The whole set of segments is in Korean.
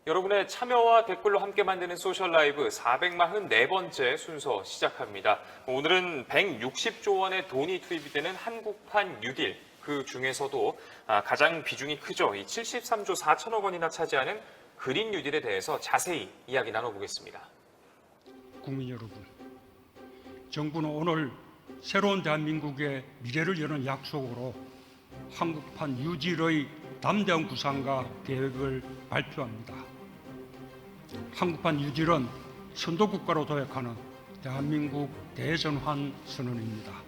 여러분의 참여와 댓글로 함께 만드는 소셜 라이브 444번째 순서 시작합니다. 오늘은 160조 원의 돈이 투입이 되는 한국판 뉴딜, 그 중에서도 가장 비중이 크죠. 이 73조 4천억 원이나 차지하는 그린 뉴딜에 대해서 자세히 이야기 나눠보겠습니다. 국민 여러분, 정부는 오늘 새로운 대한민국의 미래를 여는 약속으로 한국판 뉴딜의 담대한 구상과 계획을 발표합니다. 한국판 뉴딜은 선도국가로 도약하는 대한민국 대전환 선언입니다.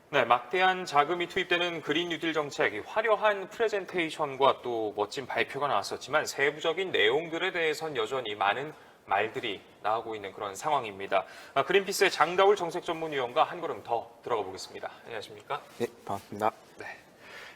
네, 막대한 자금이 투입되는 그린 뉴딜 정책, 화려한 프레젠테이션과 또 멋진 발표가 나왔었지만 세부적인 내용들에 대해선 여전히 많은 말들이 나오고 있는 그런 상황입니다. 그린피스의 장다울 정책전문위원과 한 걸음 더 들어가 보겠습니다. 안녕하십니까? 네, 반갑습니다. 네.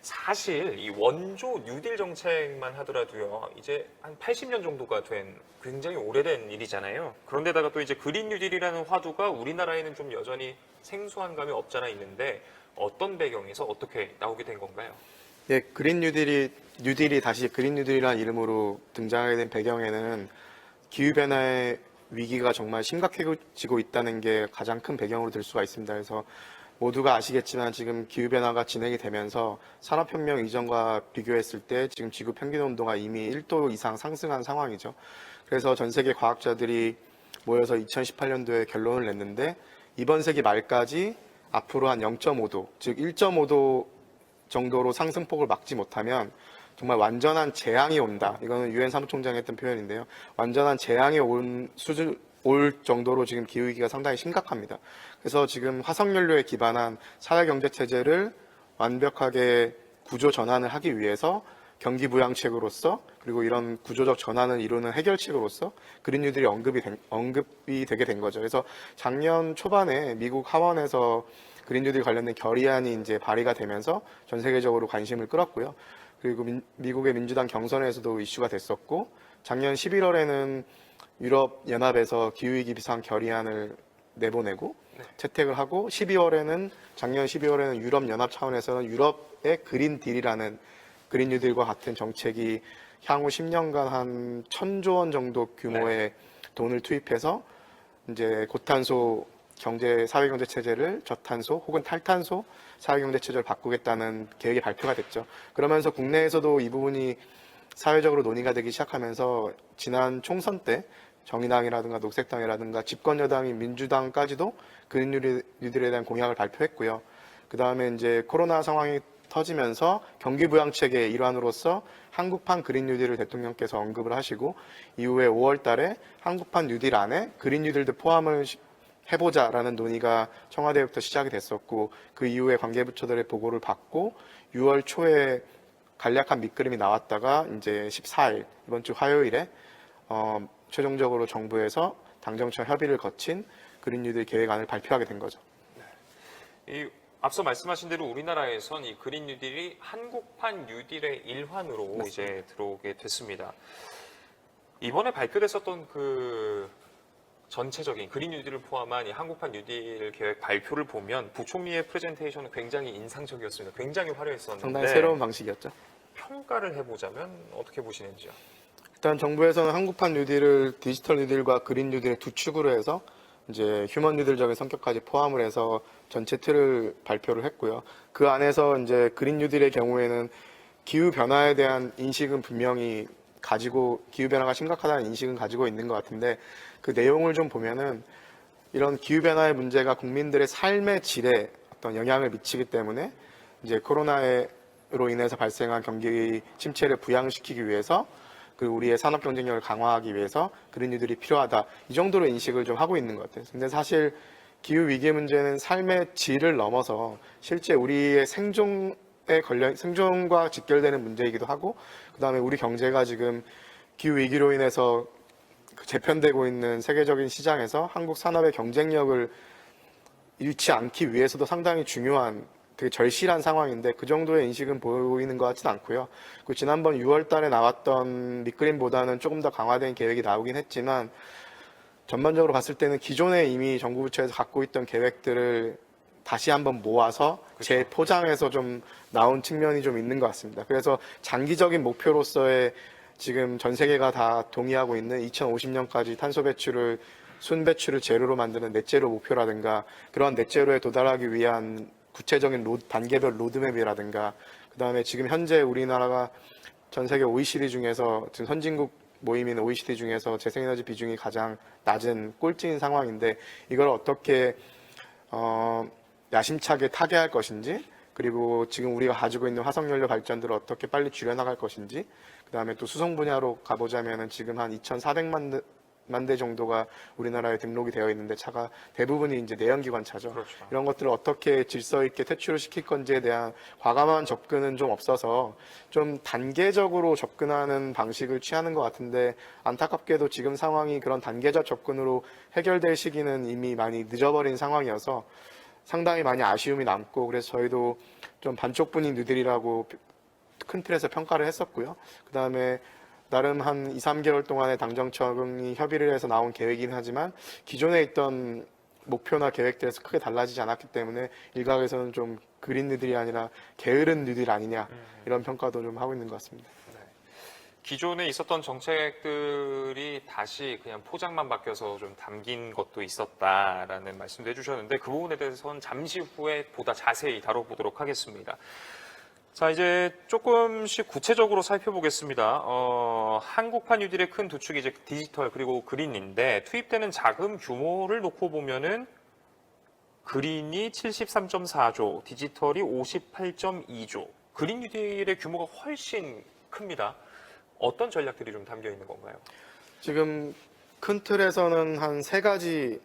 사실 이 원조 뉴딜 정책만 하더라도요, 이제 한 80년 정도가 된 굉장히 오래된 일이잖아요. 그런데다가 또 이제 그린 뉴딜이라는 화두가 우리나라에는 좀 여전히 생소한 감이 없잖아 있는데 어떤 배경에서 어떻게 나오게 된 건가요? 예, 그린 뉴딜이 다시 그린 뉴딜이라는 이름으로 등장하게 된 배경에는 기후변화의 위기가 정말 심각해지고 있다는 게 가장 큰 배경으로 들 수가 있습니다. 그래서 모두가 아시겠지만 지금 기후변화가 진행이 되면서 산업혁명 이전과 비교했을 때 지금 지구 평균 온도가 이미 1도 이상 상승한 상황이죠. 그래서 전 세계 과학자들이 모여서 2018년도에 결론을 냈는데 이번 세기 말까지 앞으로 한 0.5도, 즉 1.5도 정도로 상승폭을 막지 못하면 정말 완전한 재앙이 온다. 이거는 유엔 사무총장이 했던 표현인데요. 완전한 재앙이 올 정도로 지금 기후위기가 상당히 심각합니다. 그래서 지금 화석연료에 기반한 사회경제체제를 완벽하게 구조 전환을 하기 위해서 경기부양책으로서 그리고 이런 구조적 전환을 이루는 해결책으로서 그린 뉴딜이 언급이 되게 된 거죠. 그래서 작년 초반에 미국 하원에서 그린 뉴딜 관련된 결의안이 이제 발의가 되면서 전 세계적으로 관심을 끌었고요. 그리고 미국의 민주당 경선에서도 이슈가 됐었고 작년 11월에는 유럽 연합에서 기후위기 비상 결의안을 내보내고 채택을 하고 작년 12월에는 유럽 연합 차원에서는 유럽의 그린 딜이라는 그린 뉴딜과 같은 정책이 향후 10년간 한 1,000조 원 정도 규모의 돈을 투입해서 이제 고탄소 사회경제 체제를 저탄소 혹은 탈탄소 사회경제 체제를 바꾸겠다는 계획이 발표가 됐죠. 그러면서 국내에서도 이 부분이 사회적으로 논의가 되기 시작하면서 지난 총선 때 정의당이라든가 녹색당이라든가 집권 여당인 민주당까지도 그린 뉴딜에 대한 공약을 발표했고요. 그 다음에 이제 코로나 상황이 터지면서 경기부양책의 일환으로서 한국판 그린 뉴딜을 대통령께서 언급을 하시고 이후에 5월 달에 한국판 뉴딜 안에 그린 뉴딜도 포함을 해보자라는 논의가 청와대부터 시작이 됐었고 그 이후에 관계부처들의 보고를 받고 6월 초에 간략한 밑그림이 나왔다가 이제 14일 이번 주 화요일에 최종적으로 정부에서 당정청 협의를 거친 그린 뉴딜 계획안을 발표하게 된 거죠. 이 앞서 말씀하신 대로 우리나라에선 이 그린 뉴딜이 한국판 뉴딜의 일환으로 맞습니다. 이제 들어오게 됐습니다. 이번에 발표됐었던 그 전체적인 그린 뉴딜을 포함한 이 한국판 뉴딜 계획 발표를 보면 부총리의 프레젠테이션은 굉장히 인상적이었습니다. 굉장히 화려했었는데 상당히 새로운 방식이었죠. 평가를 해보자면 어떻게 보시는지요? 일단 정부에서는 한국판 뉴딜을 디지털 뉴딜과 그린 뉴딜의 두 축으로 해서 이제 휴먼 뉴딜적인 성격까지 포함을 해서 전체 틀을 발표를 했고요. 그 안에서 이제 그린 뉴딜의 경우에는 기후 변화에 대한 인식은 분명히 가지고 기후 변화가 심각하다는 인식은 가지고 있는 것 같은데 그 내용을 좀 보면은 이런 기후 변화의 문제가 국민들의 삶의 질에 어떤 영향을 미치기 때문에 이제 코로나로 인해서 발생한 경기 침체를 부양시키기 위해서 그리고 우리의 산업 경쟁력을 강화하기 위해서 그린 뉴딜이 필요하다. 이 정도로 인식을 좀 하고 있는 것 같아요. 근데 사실 기후 위기 문제는 삶의 질을 넘어서 실제 우리의 생존과 직결되는 문제이기도 하고, 그 다음에 우리 경제가 지금 기후 위기로 인해서 재편되고 있는 세계적인 시장에서 한국 산업의 경쟁력을 잃지 않기 위해서도 상당히 중요한 되게 절실한 상황인데 그 정도의 인식은 보이는 것 같지는 않고요. 그 지난번 6월 달에 나왔던 밑그림보다는 조금 더 강화된 계획이 나오긴 했지만 전반적으로 봤을 때는 기존에 이미 정부 부처에서 갖고 있던 계획들을 다시 한번 모아서 재포장해서 좀 나온 측면이 좀 있는 것 같습니다. 그래서 장기적인 목표로서의 지금 전 세계가 다 동의하고 있는 2050년까지 탄소 배출을 순배출을 제로로 만드는 넷제로 목표라든가 그러한 넷제로에 도달하기 위한 구체적인 단계별 로드맵이라든가 그다음에 지금 현재 우리나라가 전 세계 OECD 중에서 지금 선진국 모임인 OECD 중에서 재생에너지 비중이 가장 낮은 꼴찌인 상황인데 이걸 어떻게 야심차게 타개할 것인지 그리고 지금 우리가 가지고 있는 화석연료 발전들을 어떻게 빨리 줄여나갈 것인지 그다음에 또 수송 분야로 가보자면은 지금 한 2,400만 대 정도가 우리나라에 등록이 되어 있는데 차가 대부분이 이제 내연기관 차죠. 그렇죠. 이런 것들을 어떻게 질서 있게 퇴출을 시킬 건지에 대한 과감한 접근은 좀 없어서 좀 단계적으로 접근하는 방식을 취하는 것 같은데 안타깝게도 지금 상황이 그런 단계적 접근으로 해결될 시기는 이미 많이 늦어버린 상황이어서 상당히 많이 아쉬움이 남고 그래서 저희도 좀 반쪽뿐인 뉴딜이라고 큰 틀에서 평가를 했었고요. 그 다음에 나름 한 2, 3개월 동안의 당정청이 협의를 해서 나온 계획이긴 하지만 기존에 있던 목표나 계획들에서 크게 달라지지 않았기 때문에 일각에서는 좀 그린 뉴딜이 아니라 게으른 뉴딜 아니냐 이런 평가도 좀 하고 있는 것 같습니다. 기존에 있었던 정책들이 다시 그냥 포장만 바뀌어서 좀 담긴 것도 있었다라는 말씀도 해주셨는데 그 부분에 대해서는 잠시 후에 보다 자세히 다뤄보도록 하겠습니다. 자, 이제 조금씩 구체적으로 살펴보겠습니다. 한국판 뉴딜의 큰 두 축이 이제 디지털 그리고 그린인데 투입되는 자금 규모를 놓고 보면은 그린이 73.4조, 디지털이 58.2조. 그린 뉴딜의 규모가 훨씬 큽니다. 어떤 전략들이 좀 담겨 있는 건가요? 지금 큰 틀에서는 한 세 가지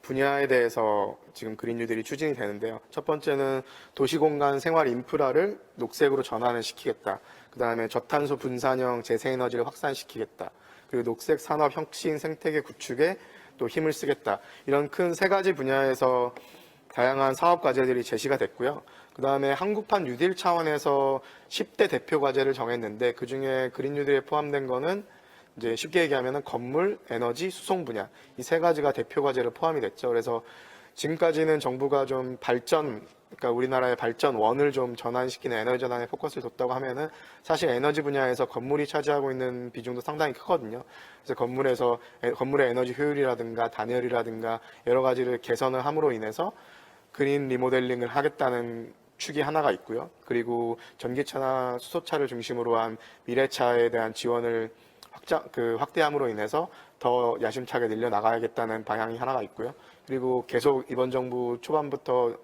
분야에 대해서 지금 그린 뉴딜이 추진이 되는데요. 첫 번째는 도시공간 생활 인프라를 녹색으로 전환을 시키겠다. 그 다음에 저탄소 분산형 재생에너지를 확산시키겠다. 그리고 녹색 산업 혁신 생태계 구축에 또 힘을 쓰겠다. 이런 큰 세 가지 분야에서 다양한 사업 과제들이 제시가 됐고요. 그 다음에 한국판 뉴딜 차원에서 10대 대표 과제를 정했는데 그 중에 그린 뉴딜에 포함된 거는 이제 쉽게 얘기하면 건물, 에너지, 수송 분야 이 세 가지가 대표 과제로 포함이 됐죠. 그래서 지금까지는 정부가 좀 그러니까 우리나라의 발전원을 좀 전환시키는 에너지 전환에 포커스를 뒀다고 하면은 사실 에너지 분야에서 건물이 차지하고 있는 비중도 상당히 크거든요. 그래서 건물의 에너지 효율이라든가 단열이라든가 여러 가지를 개선을 함으로 인해서 그린 리모델링을 하겠다는 축이 하나가 있고요. 그리고 전기차나 수소차를 중심으로 한 미래차에 대한 지원을 확대함으로 인해서 더 야심차게 늘려나가야겠다는 방향이 하나가 있고요. 그리고 계속 이번 정부 초반부터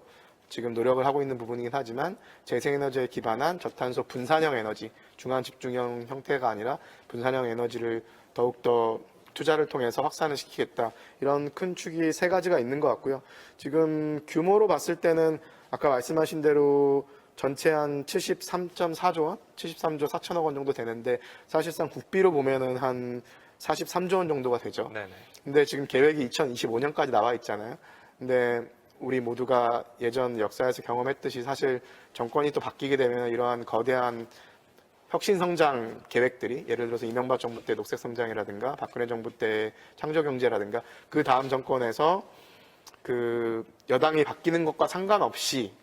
지금 노력을 하고 있는 부분이긴 하지만 재생에너지에 기반한 저탄소 분산형 에너지, 중앙 집중형 형태가 아니라 분산형 에너지를 더욱더 투자를 통해서 확산을 시키겠다. 이런 큰 축이 세 가지가 있는 것 같고요. 지금 규모로 봤을 때는 아까 말씀하신 대로 전체 한 73.4조 원, 73조 4천억 원 정도 되는데 사실상 국비로 보면은 한 43조 원 정도가 되죠. 네네. 근데 지금 계획이 2025년까지 나와 있잖아요. 근데 우리 모두가 예전 역사에서 경험했듯이 사실 정권이 또 바뀌게 되면 이러한 거대한 혁신 성장 계획들이 예를 들어서 이명박 정부 때 녹색 성장이라든가 박근혜 정부 때 창조 경제라든가 그 다음 정권에서 그 여당이 바뀌는 것과 상관없이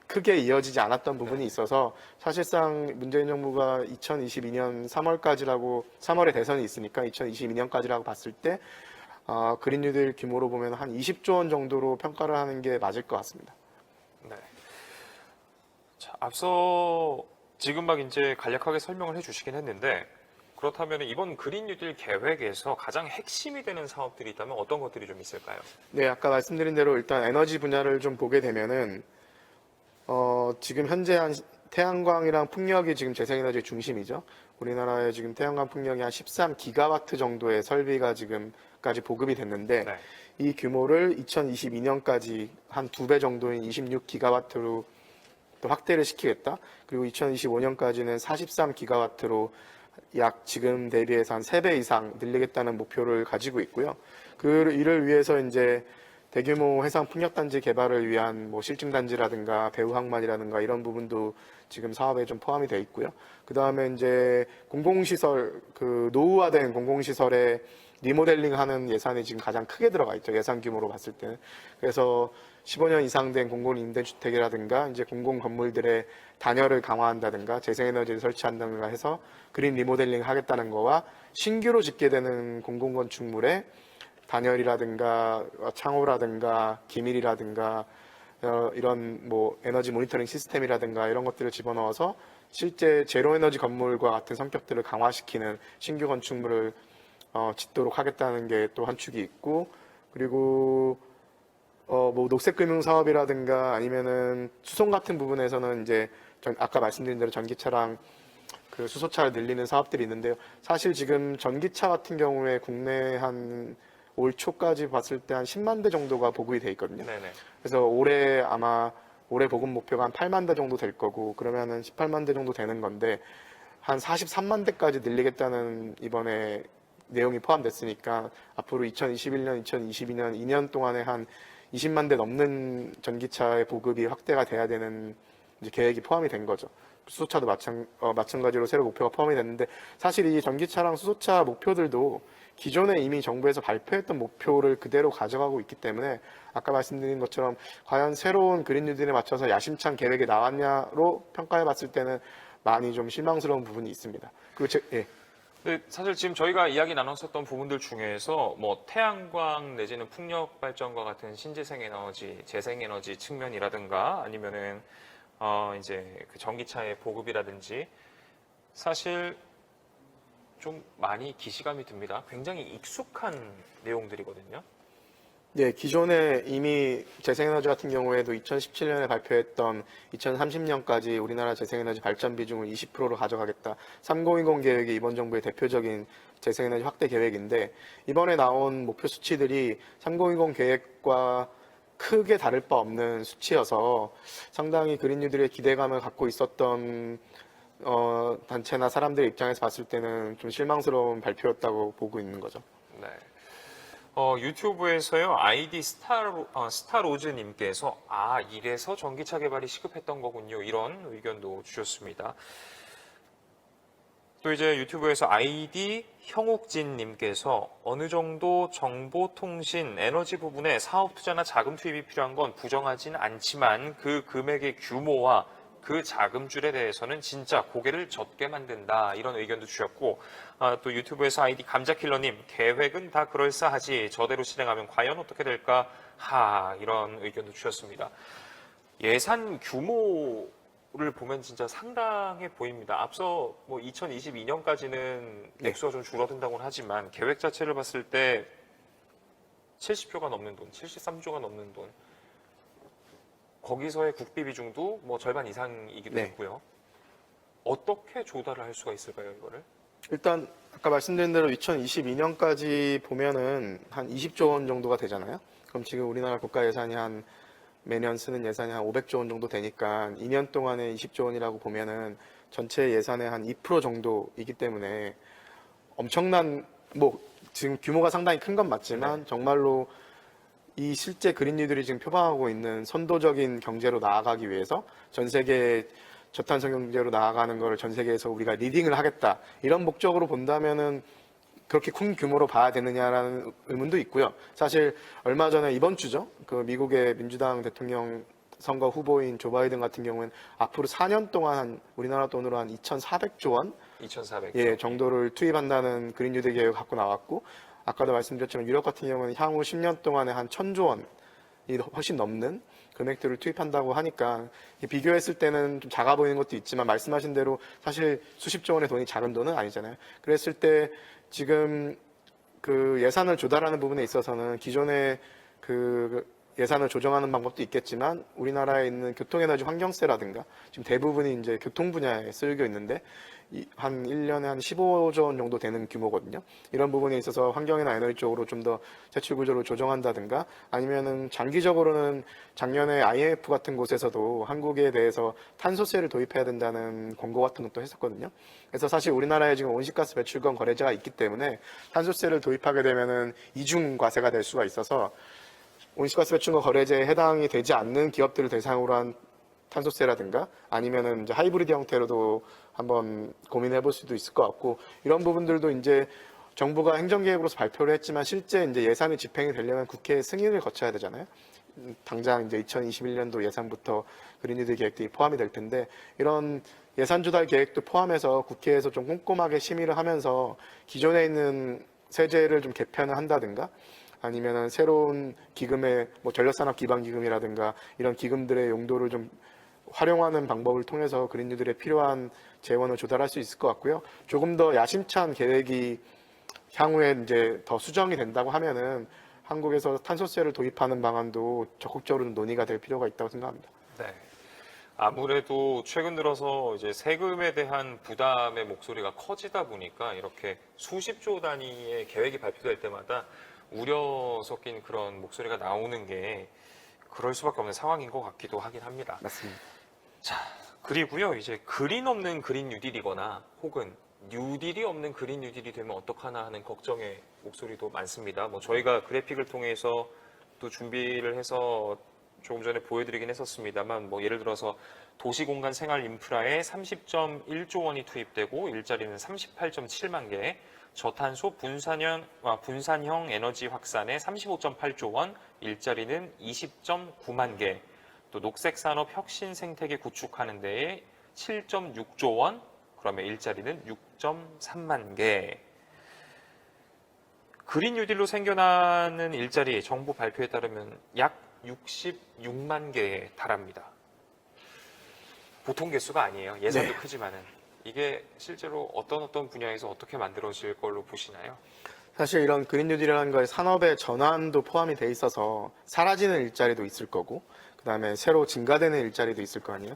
크게 이어지지 않았던 부분이 있어서 사실상 문재인 정부가 2022년 3월에 대선이 있으니까 2022년까지라고 봤을 때 그린 뉴딜 규모로 보면 한 20조 원 정도로 평가를 하는 게 맞을 것 같습니다. 네. 자, 앞서 지금 막 이제 간략하게 설명을 해주시긴 했는데 그렇다면 이번 그린 뉴딜 계획에서 가장 핵심이 되는 사업들이 있다면 어떤 것들이 좀 있을까요? 네, 아까 말씀드린 대로 일단 에너지 분야를 좀 보게 되면은 지금 현재 한 태양광이랑 풍력이 지금 재생에너지의 중심이죠. 우리나라에 지금 태양광 풍력이 한 13기가와트 정도의 설비가 지금까지 보급이 됐는데 네. 이 규모를 2022년까지 한 2배 정도인 26기가와트로 또 확대를 시키겠다. 그리고 2025년까지는 43기가와트로 약 지금 대비해서 한 3배 이상 늘리겠다는 목표를 가지고 있고요. 이를 위해서 이제 대규모 해상 풍력단지 개발을 위한 뭐 실증단지라든가 배후항만이라든가 이런 부분도 지금 사업에 좀 포함이 돼 있고요. 그 다음에 이제 공공시설, 노후화된 공공시설의 리모델링하는 예산이 지금 가장 크게 들어가 있죠. 예산 규모로 봤을 때는. 그래서 15년 이상 된 공공임대주택이라든가 이제 공공 건물들의 단열을 강화한다든가 재생에너지를 설치한다든가 해서 그린 리모델링 하겠다는 거와 신규로 짓게 되는 공공건축물의 단열이라든가 창호라든가 기밀이라든가 이런 뭐 에너지 모니터링 시스템이라든가 이런 것들을 집어넣어서 실제 제로 에너지 건물과 같은 성격들을 강화시키는 신규 건축물을 짓도록 하겠다는 게 또 한 축이 있고, 그리고 뭐 녹색금융 사업이라든가 아니면은 수송 같은 부분에서는 이제 아까 말씀드린 대로 전기차랑 그 수소차를 늘리는 사업들이 있는데요. 사실 지금 전기차 같은 경우에 국내 한 올 초까지 봤을 때 한 10만 대 정도가 보급이 돼 있거든요. 네네. 그래서 올해 보급 목표가 한 8만 대 정도 될 거고, 그러면은 18만 대 정도 되는 건데 한 43만 대까지 늘리겠다는 이번에 내용이 포함됐으니까 앞으로 2021년, 2022년 2년 동안에 한 20만 대 넘는 전기차의 보급이 확대가 돼야 되는 이제 계획이 포함이 된 거죠. 수소차도 마찬가지로 새로 목표가 포함이 됐는데, 사실 이 전기차랑 수소차 목표들도 기존에 이미 정부에서 발표했던 목표를 그대로 가져가고 있기 때문에 아까 말씀드린 것처럼 과연 새로운 그린 뉴딜에 맞춰서 야심찬 계획이 나왔냐로 평가해 봤을 때는 많이 좀 실망스러운 부분이 있습니다. 그리고 예. 근데 사실 지금 저희가 이야기 나눴었던 부분들 중에서 뭐 태양광 내지는 풍력 발전과 같은 신재생 에너지, 재생 에너지 측면이라든가 아니면은 이제 그 전기차의 보급이라든지 사실 좀 많이 기시감이 듭니다. 굉장히 익숙한 내용들이거든요. 네, 기존에 이미 재생에너지 같은 경우에도 2017년에 발표했던 2030년까지 우리나라 재생에너지 발전 비중을 20%로 가져가겠다. 3020 계획이 이번 정부의 대표적인 재생에너지 확대 계획인데, 이번에 나온 목표 수치들이 3020 계획과 크게 다를 바 없는 수치여서 상당히 그린 뉴딜에 기대감을 갖고 있었던 단체나 사람들의 입장에서 봤을 때는 좀 실망스러운 발표였다고 보고 있는 거죠. 네. 유튜브에서요, 아이디 스타로즈님께서, 이래서 전기차 개발이 시급했던 거군요. 이런 의견도 주셨습니다. 또 이제 유튜브에서 아이디 형욱진님께서 어느 정도 정보통신, 에너지 부분에 사업 투자나 자금 투입이 필요한 건 부정하진 않지만 그 금액의 규모와 그 자금줄에 대해서는 진짜 고개를 젓게 만든다. 이런 의견도 주셨고, 또 유튜브에서 아이디 감자킬러님, 계획은 다 그럴싸하지 저대로 진행하면 과연 어떻게 될까? 이런 의견도 주셨습니다. 예산 규모를 보면 진짜 상당해 보입니다. 앞서 뭐 2022년까지는 액수가 좀 줄어든다고는 하지만 계획 자체를 봤을 때 70조가 넘는 돈, 73조가 넘는 돈, 거기서의 국비 비중도 뭐 절반 이상이기도 네. 했고요. 어떻게 조달을 할 수가 있을까요, 이거를? 일단 아까 말씀드린 대로 2022년까지 보면은 한 20조 원 정도가 되잖아요. 그럼 지금 우리나라 국가 예산이 한 매년 쓰는 예산이 한 500조 원 정도 되니까 2년 동안에 20조 원이라고 보면은 전체 예산의 한 2% 정도이기 때문에 엄청난, 뭐 지금 규모가 상당히 큰 건 맞지만 정말로 이 실제 그린 뉴딜이 지금 표방하고 있는 선도적인 경제로 나아가기 위해서 전 세계 저탄소 경제로 나아가는 거를 전 세계에서 우리가 리딩을 하겠다, 이런 목적으로 본다면은 그렇게 큰 규모로 봐야 되느냐라는 의문도 있고요. 사실 얼마 전에 이번 주죠, 그 미국의 민주당 대통령 선거 후보인 조 바이든 같은 경우는 앞으로 4년 동안 우리나라 돈으로 한 2,400조 원 2,400조. 정도를 투입한다는 그린 뉴딜 계획을 갖고 나왔고, 아까도 말씀드렸지만 유럽 같은 경우는 향후 10년 동안에 한 1,000조 원 훨씬 넘는 금액들을 투입한다고 하니까 비교했을 때는 좀 작아 보이는 것도 있지만 말씀하신 대로 사실 수십조 원의 돈이 작은 돈은 아니잖아요. 그랬을 때 지금 그 예산을 조달하는 부분에 있어서는 기존의 그 예산을 조정하는 방법도 있겠지만 우리나라에 있는 교통에너지 환경세라든가 지금 대부분이 이제 교통 분야에 쓰이고 있는데 한 1년에 한 15조 원 정도 되는 규모거든요. 이런 부분에 있어서 환경이나 에너지 쪽으로 좀 더 세출 구조를 조정한다든가 아니면은 장기적으로는 작년에 IMF 같은 곳에서도 한국에 대해서 탄소세를 도입해야 된다는 권고 같은 것도 했었거든요. 그래서 사실 우리나라에 지금 온실가스 배출권 거래제가 있기 때문에 탄소세를 도입하게 되면은 이중 과세가 될 수가 있어서 온실가스 배출권 거래제에 해당이 되지 않는 기업들을 대상으로 한 탄소세라든가 아니면은 이제 하이브리드 형태로도 한번 고민해 볼 수도 있을 것 같고 이런 부분들도 이제 정부가 행정계획으로서 발표를 했지만 실제 이제 예산이 집행이 되려면 국회 승인을 거쳐야 되잖아요. 당장 이제 2021년도 예산부터 그린뉴딜 계획들이 포함이 될 텐데 이런 예산 조달 계획도 포함해서 국회에서 좀 꼼꼼하게 심의를 하면서 기존에 있는 세제를 좀 개편을 한다든가 아니면은 새로운 기금의 뭐 전력산업 기반 기금이라든가 이런 기금들의 용도를 좀 활용하는 방법을 통해서 그린뉴딜에 필요한 재원을 조달할 수 있을 것 같고요. 조금 더 야심찬 계획이 향후에 이제 더 수정이 된다고 하면은 한국에서 탄소세를 도입하는 방안도 적극적으로 논의가 될 필요가 있다고 생각합니다. 네. 아무래도 최근 들어서 이제 세금에 대한 부담의 목소리가 커지다 보니까 이렇게 수십조 단위의 계획이 발표될 때마다 우려 섞인 그런 목소리가 나오는 게 그럴 수밖에 없는 상황인 것 같기도 하긴 합니다. 맞습니다. 자, 그리고요, 이제 그린 없는 그린 뉴딜이거나 혹은 뉴딜이 없는 그린 뉴딜이 되면 어떡하나 하는 걱정의 목소리도 많습니다. 뭐 저희가 그래픽을 통해서 또 준비를 해서 조금 전에 보여드리긴 했었습니다만 뭐 예를 들어서 도시공간 생활 인프라에 30.1조 원이 투입되고 일자리는 38.7만 개, 저탄소 분산형 에너지 확산에 35.8조 원, 일자리는 20.9만 개, 또 녹색산업 혁신 생태계 구축하는 데에 7.6조 원, 그러면 일자리는 6.3만 개. 그린 뉴딜로 생겨나는 일자리 정부 발표에 따르면 약 66만 개에 달합니다. 보통 개수가 아니에요. 예산도 네. 크지만은. 이게 실제로 어떤 분야에서 어떻게 만들어질 걸로 보시나요? 사실 이런 그린 뉴딜이라는 거에 산업의 전환도 포함이 돼 있어서 사라지는 일자리도 있을 거고 그다음에 새로 증가되는 일자리도 있을 거 아니에요.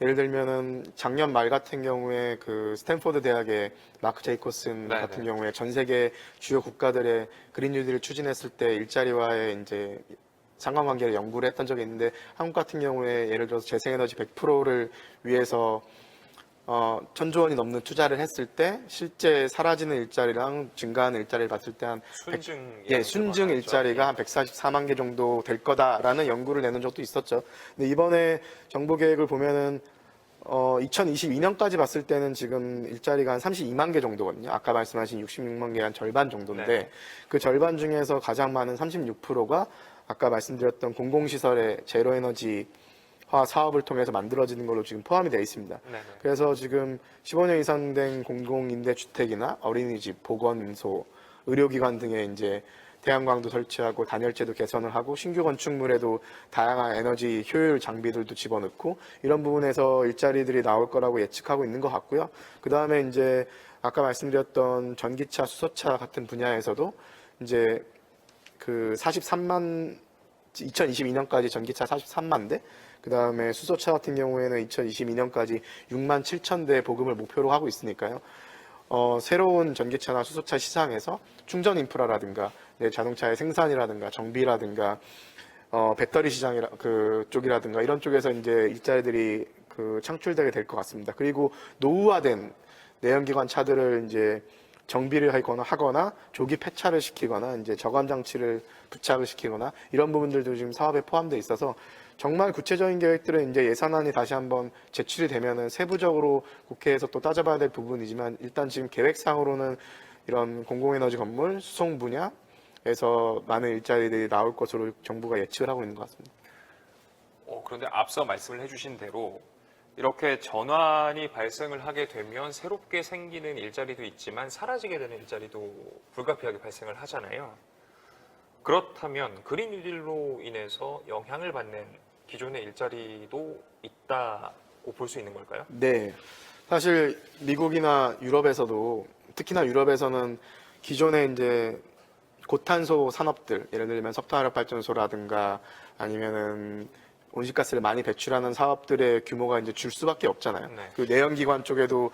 예를 들면은 작년 말 같은 경우에 그 스탠포드 대학의 마크 제이코슨 네네. 같은 경우에 전 세계 주요 국가들의 그린 뉴딜을 추진했을 때 일자리와의 이제 상관관계를 연구를 했던 적이 있는데 한국 같은 경우에 예를 들어서 재생에너지 100%를 위해서 1,000조 원이 넘는 투자를 했을 때 실제 사라지는 일자리랑 증가하는 일자리를 봤을 때 한 순증 일자리가 한 144만 개 정도 될 거다라는 연구를 내는 적도 있었죠. 근데 이번에 정부 계획을 보면은 2022년까지 봤을 때는 지금 일자리가 한 32만 개 정도거든요. 아까 말씀하신 66만 개 한 절반 정도인데 네. 그 절반 중에서 가장 많은 36%가 아까 말씀드렸던 공공시설의 제로에너지 사업을 통해서 만들어지는 걸로 지금 포함이 되어 있습니다. 네네. 그래서 지금 15년 이상 된 공공임대주택이나 어린이집, 보건소, 의료기관 등에 이제 태양광도 설치하고 단열재도 개선을 하고 신규 건축물에도 다양한 에너지 효율 장비들도 집어넣고 이런 부분에서 일자리들이 나올 거라고 예측하고 있는 것 같고요. 그 다음에 이제 아까 말씀드렸던 전기차, 수소차 같은 분야에서도 이제 그 2022년까지 전기차 43만 대, 그 다음에 수소차 같은 경우에는 2022년까지 6만 7천 대 보급을 목표로 하고 있으니까요. 새로운 전기차나 수소차 시장에서 충전 인프라라든가 자동차의 생산이라든가 정비라든가 배터리 시장 쪽이라든가 이런 쪽에서 이제 일자리들이 창출되게 될 것 같습니다. 그리고 노후화된 내연기관 차들을 이제 정비를 하거나 조기 폐차를 시키거나 이제 저감 장치를 부착을 시키거나 이런 부분들도 지금 사업에 포함되어 있어서 정말 구체적인 계획들은 이제 예산안이 다시 한번 제출이 되면은 세부적으로 국회에서 또 따져봐야 될 부분이지만 일단 지금 계획상으로는 이런 공공에너지 건물, 수송 분야에서 많은 일자리들이 나올 것으로 정부가 예측을 하고 있는 것 같습니다. 그런데 앞서 말씀을 해주신 대로 이렇게 전환이 발생을 하게 되면 새롭게 생기는 일자리도 있지만 사라지게 되는 일자리도 불가피하게 발생을 하잖아요. 그렇다면 그린 뉴딜로 인해서 영향을 받는 기존의 일자리도 있다고 볼 수 있는 걸까요? 네. 사실 미국이나 유럽에서도 특히나 유럽에서는 기존의 이제 고탄소 산업들, 예를 들면 석탄화력 발전소라든가 아니면은 온실가스를 많이 배출하는 사업들의 규모가 이제 줄 수밖에 없잖아요. 네. 그 내연기관 쪽에도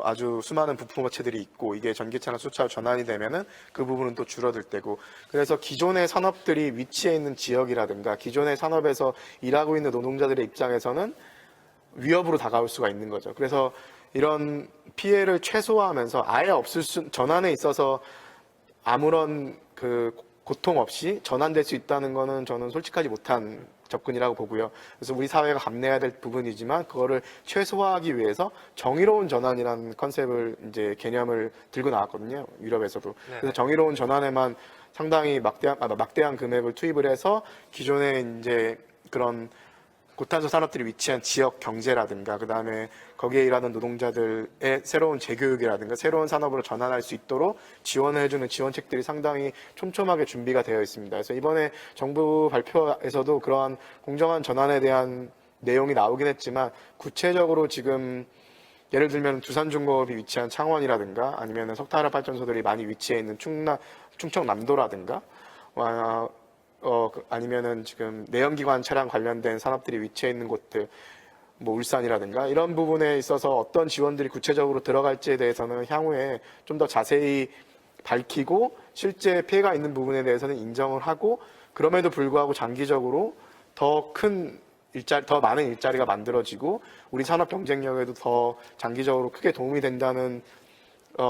아주 수많은 부품업체들이 있고 이게 전기차나 수차로 전환이 되면은 그 부분은 또 줄어들 때고 그래서 기존의 산업들이 위치해 있는 지역이라든가 기존의 산업에서 일하고 있는 노동자들의 입장에서는 위협으로 다가올 수가 있는 거죠. 그래서 이런 피해를 최소화하면서 아예 전환에 있어서 아무런 그 고통 없이 전환될 수 있다는 거는 저는 솔직하지 못한 접근이라고 보고요. 그래서 우리 사회가 감내해야 될 부분이지만 그거를 최소화하기 위해서 정의로운 전환이라는 컨셉을 이제 개념을 들고 나왔거든요. 유럽에서도. 네. 그래서 정의로운 전환에만 상당히 막대한 금액을 투입을 해서 기존에 이제 그런 고탄소 산업들이 위치한 지역 경제라든가 그다음에 거기에 일하는 노동자들의 새로운 재교육이라든가 새로운 산업으로 전환할 수 있도록 지원을 해주는 지원책들이 상당히 촘촘하게 준비가 되어 있습니다. 그래서 이번에 정부 발표에서도 그러한 공정한 전환에 대한 내용이 나오긴 했지만 구체적으로 지금 예를 들면 두산중공업이 위치한 창원이라든가 아니면 석탄화력 발전소들이 많이 위치해 있는 충청남도라든가 아니면은 지금 내연기관 차량 관련된 산업들이 위치해 있는 곳들, 뭐 울산이라든가 이런 부분에 있어서 어떤 지원들이 구체적으로 들어갈지에 대해서는 향후에 좀 더 자세히 밝히고 실제 피해가 있는 부분에 대해서는 인정을 하고 그럼에도 불구하고 장기적으로 더 많은 일자리가 만들어지고 우리 산업 경쟁력에도 더 장기적으로 크게 도움이 된다는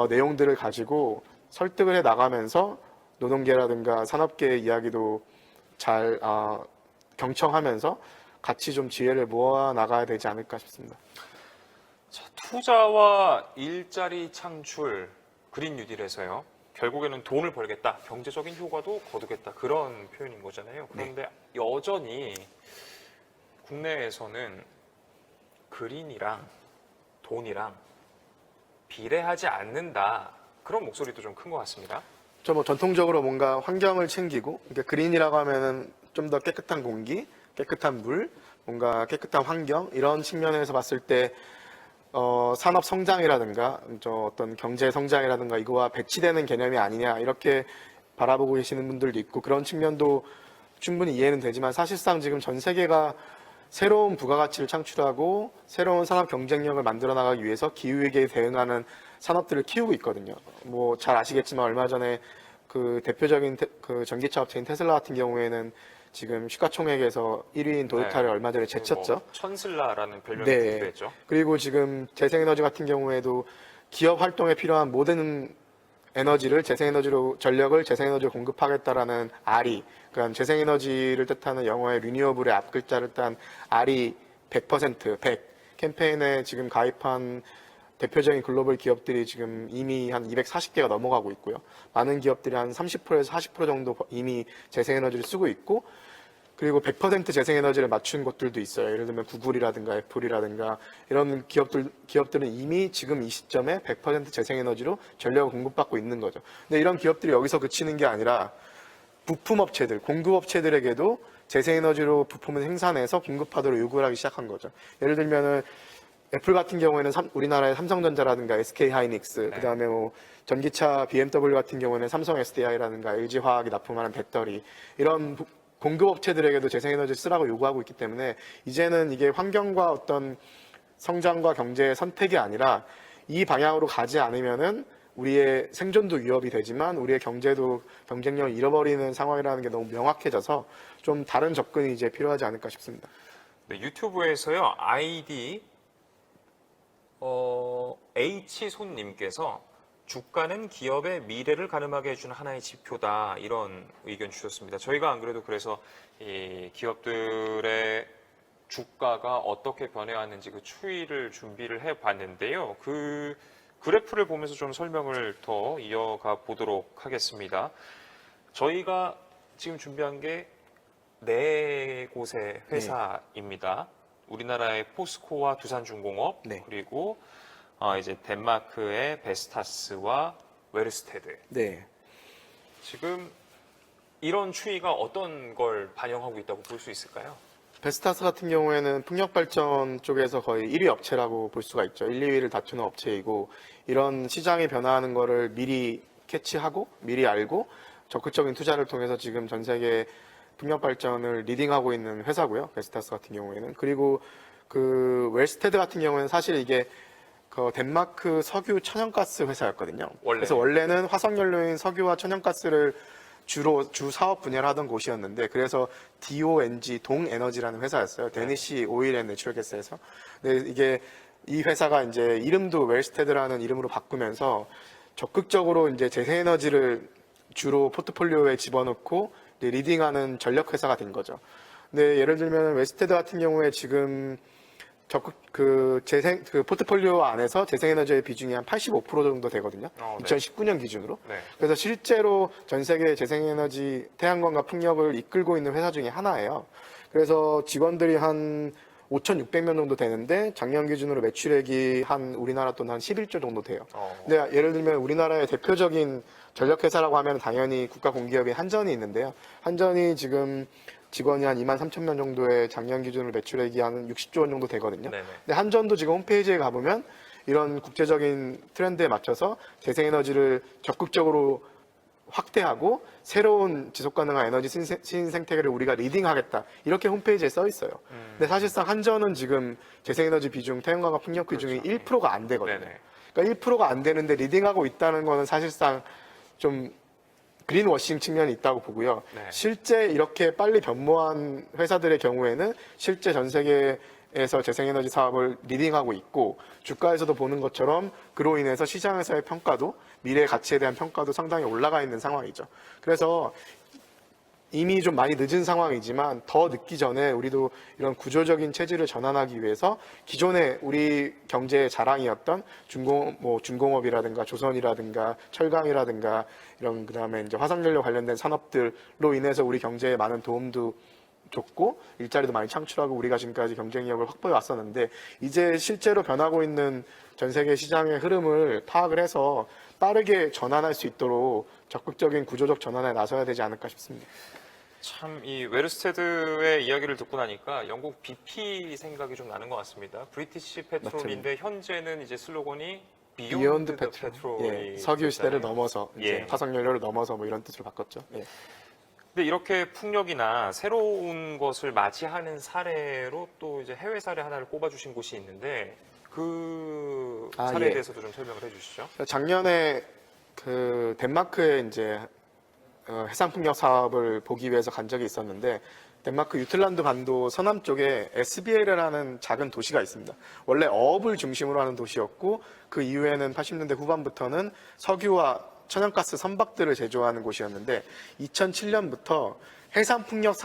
내용들을 가지고 설득을 해 나가면서 노동계라든가 산업계의 이야기도 잘 경청하면서 같이 좀 지혜를 모아 나가야 되지 않을까 싶습니다. 자, 투자와 일자리 창출 그린 뉴딜에서요. 결국에는 돈을 벌겠다, 경제적인 효과도 거두겠다 그런 표현인 거잖아요. 그런데 여전히 국내에서는 그린이랑 돈이랑 비례하지 않는다 그런 목소리도 좀 큰 것 같습니다. 뭐 전통적으로 뭔가 환경을 챙기고 그러니까 그린이라고 하면은 좀 더 깨끗한 공기, 깨끗한 물, 뭔가 깨끗한 환경 이런 측면에서 봤을 때 산업 성장이라든가 어떤 경제 성장이라든가 이거와 배치되는 개념이 아니냐 이렇게 바라보고 계시는 분들도 있고 그런 측면도 충분히 이해는 되지만 사실상 지금 전 세계가 새로운 부가가치를 창출하고 새로운 산업 경쟁력을 만들어 나가기 위해서 기후위기에 대응하는 산업들을 키우고 있거든요. 뭐 잘 아시겠지만 얼마 전에 그 대표적인 그 전기차 업체인 테슬라 같은 경우에는 지금 시가총액에서 1위인 도요타를 네. 얼마 전에 제쳤죠. 뭐 천슬라라는 별명이 네. 붙기도 했죠. 그리고 지금 재생에너지 같은 경우에도 기업 활동에 필요한 모든 에너지를 전력을 재생에너지로 공급하겠다라는 RE, 그러니까 재생에너지를 뜻하는 영어의 리뉴어블의 앞 글자를 딴 RE 100%, 100 캠페인에 지금 가입한 대표적인 글로벌 기업들이 지금 이미 한 240개가 넘어가고 있고요. 많은 기업들이 한 30%에서 40% 정도 이미 재생에너지를 쓰고 있고 그리고 100% 재생에너지를 맞춘 곳들도 있어요. 예를 들면 구글이라든가 애플이라든가 이런 기업들은 이미 지금 이 시점에 100% 재생에너지로 전력을 공급받고 있는 거죠. 근데 이런 기업들이 여기서 그치는 게 아니라 부품업체들, 공급업체들에게도 재생에너지로 부품을 생산해서 공급하도록 요구를 하기 시작한 거죠. 예를 들면은 애플 같은 경우에는 우리나라의 삼성전자라든가 SK하이닉스, 그다음에 뭐 전기차 BMW 같은 경우에는 삼성 SDI라든가 LG화학이 납품하는 배터리 이런 공급업체들에게도 재생에너지를 쓰라고 요구하고 있기 때문에 이제는 이게 환경과 어떤 성장과 경제의 선택이 아니라 이 방향으로 가지 않으면은 우리의 생존도 위협이 되지만 우리의 경제도 경쟁력을 잃어버리는 상황이라는 게 너무 명확해져서 좀 다른 접근이 이제 필요하지 않을까 싶습니다. 네, 유튜브에서요 아이디 H손님께서 주가는 기업의 미래를 가늠하게 해주는 하나의 지표다 이런 의견 주셨습니다. 저희가 안 그래도 그래서 이 기업들의 주가가 어떻게 변해왔는지 그 추이를 준비를 해봤는데요. 그 그래프를 보면서 좀 설명을 더 이어가 보도록 하겠습니다. 저희가 지금 준비한 게 네 곳의 회사입니다. 우리나라의 포스코와 두산중공업 네. 그리고 이제 덴마크의 베스타스와 웨르스테드. 네. 지금 이런 추이가 어떤 걸 반영하고 있다고 볼 수 있을까요? 베스타스 같은 경우에는 풍력발전 쪽에서 거의 1위 업체라고 볼 수가 있죠. 1, 2위를 다투는 업체이고 이런 시장이 변화하는 거를 미리 캐치하고 미리 알고 적극적인 투자를 통해서 지금 전 세계 풍력발전을 리딩하고 있는 회사고요. 베스타스 같은 경우에는. 그리고 그 웰스테드 같은 경우에는 사실 이게 그 덴마크 석유 천연가스 회사였거든요. 원래. 그래서 원래는 화석연료인 석유와 천연가스를 주로 주 사업 분야를 하던 곳이었는데 그래서 DONG 동에너지라는 회사였어요. 데니시 오일 앤 내추럴 가스에서. 근데 이게 이 회사가 이제 이름도 웰스테드라는 이름으로 바꾸면서 적극적으로 이제 재생에너지를 주로 포트폴리오에 집어넣고 이제 리딩하는 전력 회사가 된 거죠. 근데 예를 들면 웰스테드 같은 경우에 지금 적극 그 포트폴리오 안에서 재생에너지의 비중이 한 85% 정도 되거든요. 네. 2019년 기준으로. 네. 그래서 실제로 전 세계 재생에너지 태양광과 풍력을 이끌고 있는 회사 중에 하나예요. 그래서 직원들이 한 5,600명 정도 되는데 작년 기준으로 매출액이 한 우리나라 돈 한 11조 정도 돼요. 근데 예를 들면 우리나라의 대표적인 전력회사라고 하면 당연히 국가공기업인 한전이 있는데요. 한전이 지금 직원이 한 2만 3천 명 정도의 작년 기준으로 매출액이 한 60조 원 정도 되거든요. 네네. 근데 한전도 지금 홈페이지에 가보면 이런 국제적인 트렌드에 맞춰서 재생에너지를 적극적으로 확대하고 새로운 지속가능한 에너지 신생태계를 우리가 리딩하겠다 이렇게 홈페이지에 써 있어요. 근데 사실상 한전은 지금 재생에너지 비중, 태양광과 풍력 비중이 그렇죠. 1%가 안 되거든요. 네네. 그러니까 1%가 안 되는데 리딩하고 있다는 거는 사실상 좀 그린워싱 측면이 있다고 보고요. 네. 실제 이렇게 빨리 변모한 회사들의 경우에는 실제 전 세계에서 재생에너지 사업을 리딩하고 있고 주가에서도 보는 것처럼 그로 인해서 시장에서의 평가도 미래 가치에 대한 평가도 상당히 올라가 있는 상황이죠. 그래서 이미 좀 많이 늦은 상황이지만 더 늦기 전에 우리도 이런 구조적인 체질을 전환하기 위해서 기존의 우리 경제의 자랑이었던 중공업이라든가 조선이라든가 철강이라든가 이런 그다음에 이제 화석연료 관련된 산업들로 인해서 우리 경제에 많은 도움도 줬고 일자리도 많이 창출하고 우리가 지금까지 경쟁력을 확보해 왔었는데 이제 실제로 변하고 있는 전 세계 시장의 흐름을 파악을 해서 빠르게 전환할 수 있도록 적극적인 구조적 전환에 나서야 되지 않을까 싶습니다. 참 이 웨르스테드의 이야기를 듣고 나니까 영국 BP 생각이 좀 나는 것 같습니다. 브리티시 페트롤인데 현재는 이제 슬로건이 비욘드 비욘드 페트롤. 페트롤이 예, 석유 시대를 됐잖아요. 넘어서 이제 예. 화석연료를 넘어서 뭐 이런 뜻으로 바꿨죠. 예. 근데 이렇게 풍력이나 새로운 것을 맞이하는 사례로 또 이제 해외 사례 하나를 꼽아주신 곳이 있는데 그 사례에 예. 대해서도 좀 설명을 해주시죠. 작년에 그 덴마크에 이제 해상풍력 사업을 보기 위해서 간 적이 있었는데 덴마크 유틀란드 반도 서남 쪽에 SBL이라는 작은 도시가 있습니다. 원래 어업을 중심으로 하는 도시였고 그 이후에는 80년대 후반부터는 석유와 천연가스 선박들을 제조하는 곳이었는데 2007년부터 해상풍력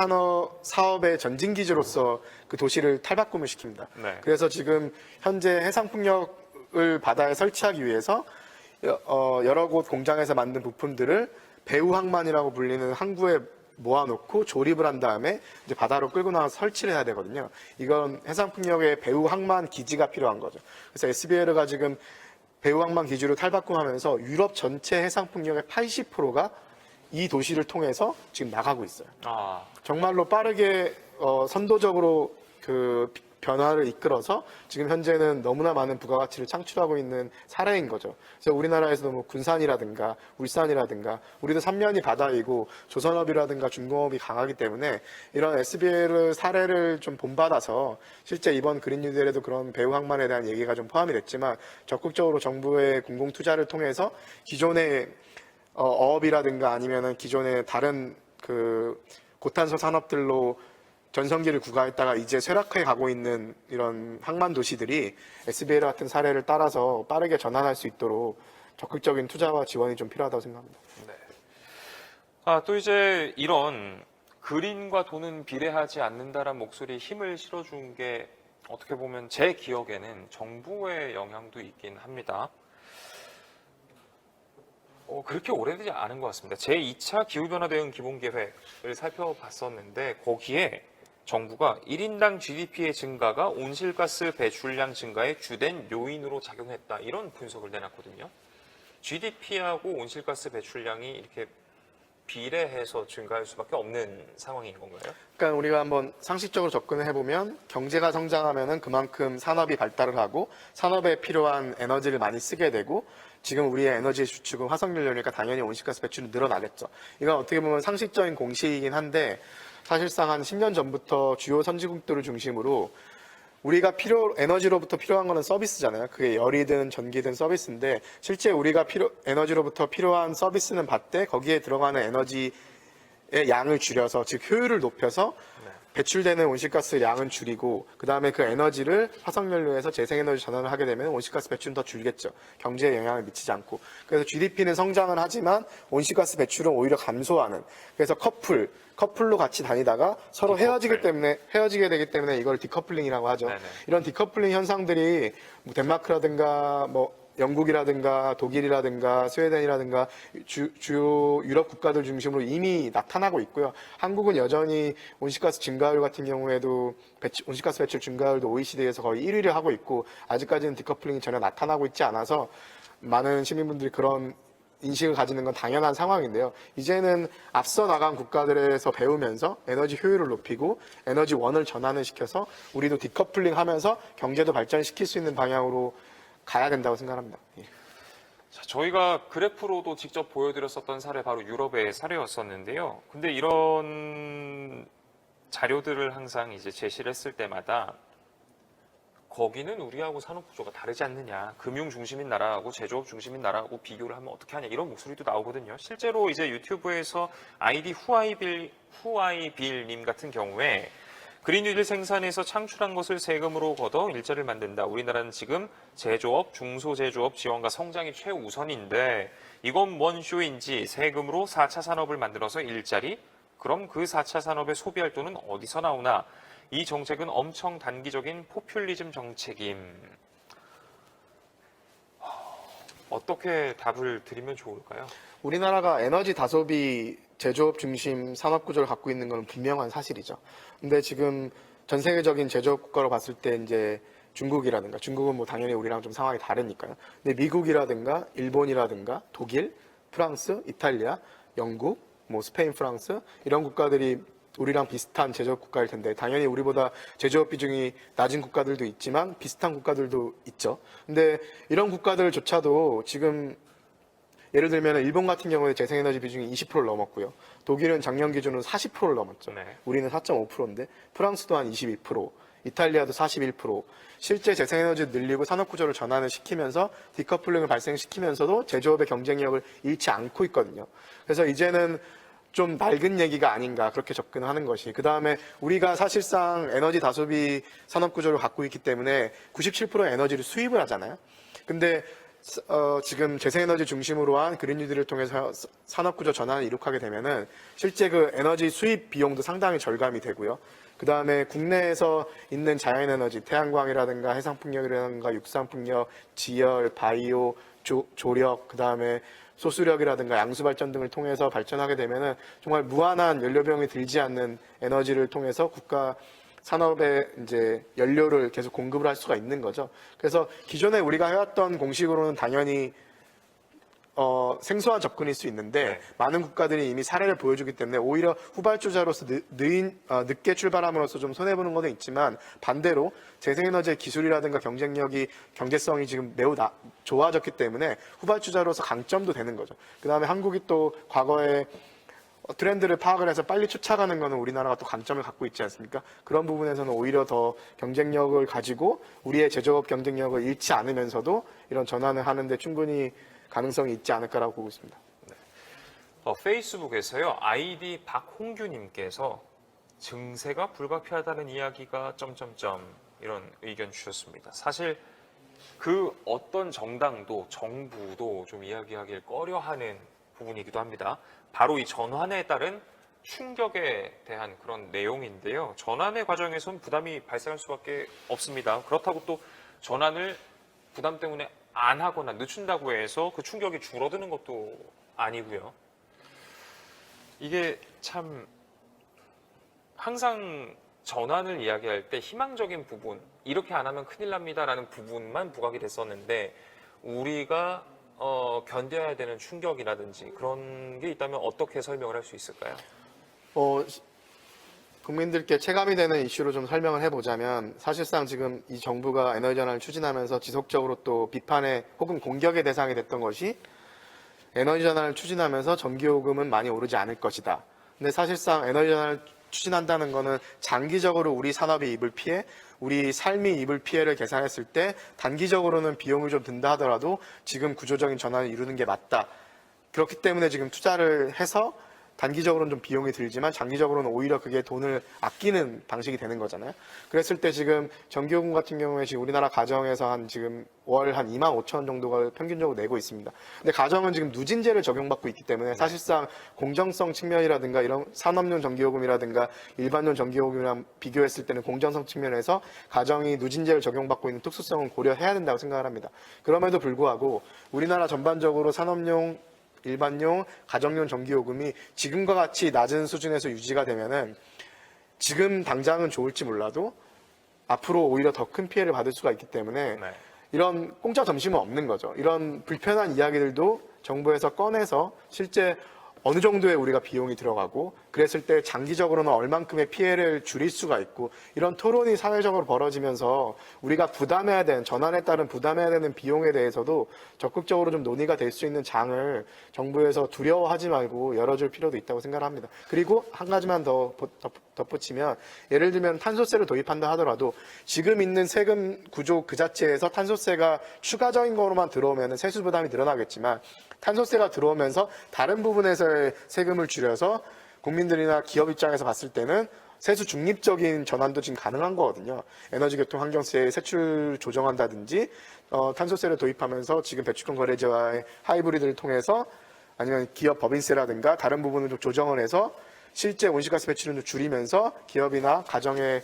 사업의 전진기지로서 그 도시를 탈바꿈을 시킵니다. 네. 그래서 지금 현재 해상풍력을 바다에 설치하기 위해서 여러 곳 공장에서 만든 부품들을 배후항만이라고 불리는 항구에 모아놓고 조립을 한 다음에 이제 바다로 끌고 나와서 설치를 해야 되거든요. 이건 해상풍력의 배후항만 기지가 필요한 거죠. 그래서 SBL가 지금 배후항만 기지로 탈바꿈하면서 유럽 전체 해상풍력의 80%가 이 도시를 통해서 지금 나가고 있어요. 아, 정말로 빠르게 선도적으로 그 변화를 이끌어서 지금 현재는 너무나 많은 부가가치를 창출하고 있는 사례인 거죠. 그래서 우리나라에서도 뭐 군산이라든가 울산이라든가 우리도 삼면이 바다이고 조선업이라든가 중공업이 강하기 때문에 이런 SBL 사례를 좀 본받아서 실제 이번 그린 뉴딜에도 그런 배후항만에 대한 얘기가 좀 포함이 됐지만 적극적으로 정부의 공공 투자를 통해서 기존의 어업이라든가 아니면은 기존의 다른 그 고탄소 산업들로 전성기를 구가했다가 이제 쇠락해 가고 있는 이런 항만 도시들이 SBL 같은 사례를 따라서 빠르게 전환할 수 있도록 적극적인 투자와 지원이 좀 필요하다고 생각합니다. 네. 아, 또 이제 이런 그린과 돈은 비례하지 않는다란 목소리에 힘을 실어준 게 어떻게 보면 제 기억에는 정부의 영향도 있긴 합니다. 그렇게 오래되지 않은 것 같습니다. 제2차 기후변화 대응 기본계획을 살펴봤었는데 거기에 정부가 1인당 GDP의 증가가 온실가스 배출량 증가의 주된 요인으로 작용했다. 이런 분석을 내놨거든요. GDP하고 온실가스 배출량이 이렇게 비례해서 증가할 수밖에 없는 상황인 건가요? 그러니까 우리가 한번 상식적으로 접근을 해보면 경제가 성장하면은 그만큼 산업이 발달을 하고 산업에 필요한 에너지를 많이 쓰게 되고 지금 우리의 에너지의 주축은 화석연료니까 당연히 온실가스 배출이 늘어나겠죠. 이건 어떻게 보면 상식적인 공식이긴 한데 사실상 한 10년 전부터 주요 선진국들을 중심으로 우리가 에너지로부터 필요한 거는 서비스잖아요. 그게 열이든 전기든 서비스인데 실제 우리가 에너지로부터 필요한 서비스는 받되 거기에 들어가는 에너지의 양을 줄여서 즉 효율을 높여서 배출되는 온실가스 양은 줄이고 그 다음에 그 에너지를 화석연료에서 재생에너지 전환을 하게 되면 온실가스 배출은 더 줄겠죠. 경제에 영향을 미치지 않고. 그래서 GDP는 성장을 하지만 온실가스 배출은 오히려 감소하는. 그래서 커플로 같이 다니다가 서로 헤어지게 되기 때문에 이걸 디커플링이라고 하죠. 네네. 이런 디커플링 현상들이 뭐 덴마크라든가 뭐 영국이라든가 독일이라든가 스웨덴이라든가 주요 유럽 국가들 중심으로 이미 나타나고 있고요. 한국은 여전히 온실가스 증가율 같은 경우에도 온실가스 배출 증가율도 OECD에서 거의 1위를 하고 있고 아직까지는 디커플링이 전혀 나타나고 있지 않아서 많은 시민분들이 그런 인식을 가지는 건 당연한 상황인데요. 이제는 앞서 나간 국가들에서 배우면서 에너지 효율을 높이고 에너지원을 전환을 시켜서 우리도 디커플링 하면서 경제도 발전시킬 수 있는 방향으로 가야 된다고 생각합니다. 예. 자, 저희가 그래프로도 직접 보여드렸었던 사례 바로 유럽의 사례였었는데요. 근데 이런 자료들을 항상 이제 제시를 했을 때마다 거기는 우리하고 산업 구조가 다르지 않느냐. 금융 중심인 나라하고 제조업 중심인 나라하고 비교를 하면 어떻게 하냐. 이런 목소리도 나오거든요. 실제로 이제 유튜브에서 아이디 후아이빌님 같은 경우에 그린뉴딜 생산에서 창출한 것을 세금으로 걷어 일자리를 만든다. 우리나라는 지금 제조업, 중소제조업 지원과 성장이 최우선인데 이건 뭔 쇼인지 세금으로 4차 산업을 만들어서 일자리? 그럼 그 4차 산업의 소비할 돈은 어디서 나오나? 이 정책은 엄청 단기적인 포퓰리즘 정책임. 어떻게 답을 드리면 좋을까요? 우리나라가 에너지 다소비 제조업 중심 산업 구조를 갖고 있는 건 분명한 사실이죠. 근데 지금 전 세계적인 제조업 국가로 봤을 때 이제 중국은 뭐 당연히 우리랑 좀 상황이 다르니까요. 근데 미국이라든가 일본이라든가 독일, 프랑스, 이탈리아, 영국, 뭐 스페인, 프랑스 이런 국가들이 우리랑 비슷한 제조업 국가일 텐데 당연히 우리보다 제조업 비중이 낮은 국가들도 있지만 비슷한 국가들도 있죠. 근데 이런 국가들조차도 지금 예를 들면 일본 같은 경우에 재생에너지 비중이 20%를 넘었고요. 독일은 작년 기준으로 40%를 넘었죠. 네. 우리는 4.5%인데 프랑스도 한 22%, 이탈리아도 41%. 실제 재생에너지 늘리고 산업구조를 전환을 시키면서 디커플링을 발생시키면서도 제조업의 경쟁력을 잃지 않고 있거든요. 그래서 이제는 좀 낡은 얘기가 아닌가 그렇게 접근하는 것이. 그 다음에 우리가 사실상 에너지 다소비 산업구조를 갖고 있기 때문에 97%의 에너지를 수입을 하잖아요. 근데 지금 재생에너지 중심으로 한 그린뉴딜을 통해서 산업구조 전환을 이룩하게 되면은 실제 그 에너지 수입 비용도 상당히 절감이 되고요. 그 다음에 국내에서 있는 자연에너지, 태양광이라든가 해상풍력이라든가 육상풍력, 지열, 바이오, 조력, 그 다음에 소수력이라든가 양수발전 등을 통해서 발전하게 되면은 정말 무한한 연료비용이 들지 않는 에너지를 통해서 국가 산업에 이제 연료를 계속 공급을 할 수가 있는 거죠. 그래서 기존에 우리가 해왔던 공식으로는 당연히 생소한 접근일 수 있는데 네. 많은 국가들이 이미 사례를 보여주기 때문에 오히려 후발주자로서 늦게 출발함으로써 좀 손해보는 것도 있지만 반대로 재생에너지의 기술이라든가 경제성이 지금 매우 좋아졌기 때문에 후발주자로서 강점도 되는 거죠. 그 다음에 한국이 또 과거에 트렌드를 파악을 해서 빨리 쫓아가는 것은 우리나라가 또 강점을 갖고 있지 않습니까? 그런 부분에서는 오히려 더 경쟁력을 가지고 우리의 제조업 경쟁력을 잃지 않으면서도 이런 전환을 하는데 충분히 가능성이 있지 않을까라고 보고 있습니다. 페이스북에서요. 아이디 박홍규님께서 증세가 불가피하다는 이야기가 점점점 이런 의견 주셨습니다. 사실 그 어떤 정당도 정부도 좀 이야기하길 꺼려하는 부분이기도 합니다. 바로 이 전환에 따른 충격에 대한 그런 내용인데요. 전환의 과정에선 부담이 발생할 수밖에 없습니다. 그렇다고 또 전환을 부담 때문에 안 하거나 늦춘다고 해서 그 충격이 줄어드는 것도 아니고요. 이게 참 항상 전환을 이야기할 때 희망적인 부분, 이렇게 안 하면 큰일 납니다라는 부분만 부각이 됐었는데 우리가 견뎌야 되는 충격이라든지 그런 게 있다면 어떻게 설명을 할 수 있을까요? 국민들께 체감이 되는 이슈로 좀 설명을 해보자면 사실상 지금 이 정부가 에너지 전환을 추진하면서 지속적으로 또 비판의 혹은 공격의 대상이 됐던 것이 에너지 전환을 추진하면서 전기요금은 많이 오르지 않을 것이다. 근데 사실상 에너지 전환을 추진한다는 것은 장기적으로 우리 산업이 입을 피해, 우리 삶이 입을 피해를 계산했을 때 단기적으로는 비용을 좀 든다 하더라도 지금 구조적인 전환을 이루는 게 맞다. 그렇기 때문에 지금 투자를 해서 단기적으로는 좀 비용이 들지만 장기적으로는 오히려 그게 돈을 아끼는 방식이 되는 거잖아요. 그랬을 때 지금 전기요금 같은 경우에 지금 우리나라 가정에서 한 지금 월 한 2만 5천 원 정도가 평균적으로 내고 있습니다. 근데 가정은 지금 누진제를 적용받고 있기 때문에 사실상 공정성 측면이라든가 이런 산업용 전기요금이라든가 일반용 전기요금이랑 비교했을 때는 공정성 측면에서 가정이 누진제를 적용받고 있는 특수성은 고려해야 된다고 생각을 합니다. 그럼에도 불구하고 우리나라 전반적으로 산업용 일반용, 가정용 전기요금이 지금과 같이 낮은 수준에서 유지가 되면은 지금 당장은 좋을지 몰라도 앞으로 오히려 더 큰 피해를 받을 수가 있기 때문에 네. 이런 공짜 점심은 없는 거죠. 이런 불편한 이야기들도 정부에서 꺼내서 실제 어느 정도의 우리가 비용이 들어가고 그랬을 때 장기적으로는 얼만큼의 피해를 줄일 수가 있고 이런 토론이 사회적으로 벌어지면서 우리가 부담해야 되는 전환에 따른 부담해야 되는 비용에 대해서도 적극적으로 좀 논의가 될 수 있는 장을 정부에서 두려워하지 말고 열어줄 필요도 있다고 생각합니다. 그리고 한 가지만 더 덧붙이면 예를 들면 탄소세를 도입한다 하더라도 지금 있는 세금 구조 그 자체에서 탄소세가 추가적인 거로만 들어오면 세수 부담이 늘어나겠지만 탄소세가 들어오면서 다른 부분에서의 세금을 줄여서 국민들이나 기업 입장에서 봤을 때는 세수 중립적인 전환도 지금 가능한 거거든요. 에너지, 교통, 환경세 세출 조정한다든지 탄소세를 도입하면서 지금 배출권 거래제와의 하이브리드를 통해서 아니면 기업 법인세라든가 다른 부분을 좀 조정을 해서 실제 온실가스 배출을 좀 줄이면서 기업이나 가정의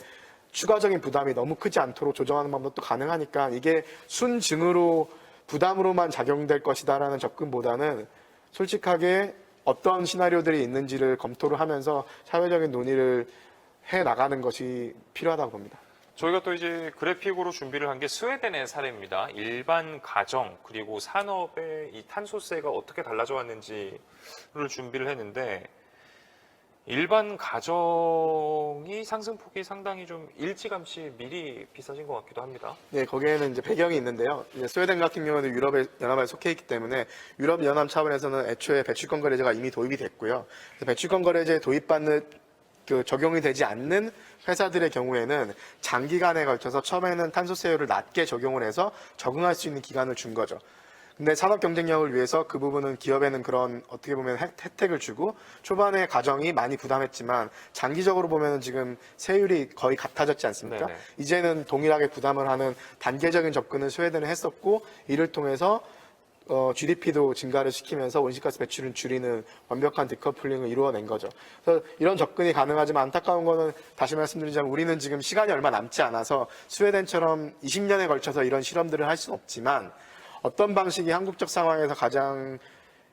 추가적인 부담이 너무 크지 않도록 조정하는 방법도 가능하니까 이게 순증으로 부담으로만 작용될 것이다라는 접근보다는 솔직하게 어떤 시나리오들이 있는지를 검토를 하면서 사회적인 논의를 해 나가는 것이 필요하다고 봅니다. 저희가 또 이제 그래픽으로 준비를 한 게 스웨덴의 사례입니다. 일반 가정 그리고 산업의 이 탄소세가 어떻게 달라져 왔는지를 준비를 했는데 일반 가정이 상승폭이 상당히 좀 일찌감치 미리 비싸진 것 같기도 합니다. 네, 거기에는 이제 배경이 있는데요. 이제 스웨덴 같은 경우는 유럽연합에 속해 있기 때문에 유럽연합 차원에서는 애초에 배출권 거래제가 이미 도입이 됐고요. 그래서 배출권 거래제 도입받는 적용이 되지 않는 회사들의 경우에는 장기간에 걸쳐서 처음에는 탄소세율을 낮게 적용을 해서 적응할 수 있는 기간을 준 거죠. 근데 산업 경쟁력을 위해서 그 부분은 기업에는 그런 어떻게 보면 혜택을 주고 초반에 가정이 많이 부담했지만 장기적으로 보면은 지금 세율이 거의 같아졌지 않습니까? 네네. 이제는 동일하게 부담을 하는 단계적인 접근을 스웨덴은 했었고 이를 통해서 GDP도 증가를 시키면서 온실가스 배출을 줄이는 완벽한 디커플링을 이루어낸 거죠. 그래서 이런 접근이 가능하지만 안타까운 거는 다시 말씀드리자면 우리는 지금 시간이 얼마 남지 않아서 스웨덴처럼 20년에 걸쳐서 이런 실험들을 할 수는 없지만 어떤 방식이 한국적 상황에서 가장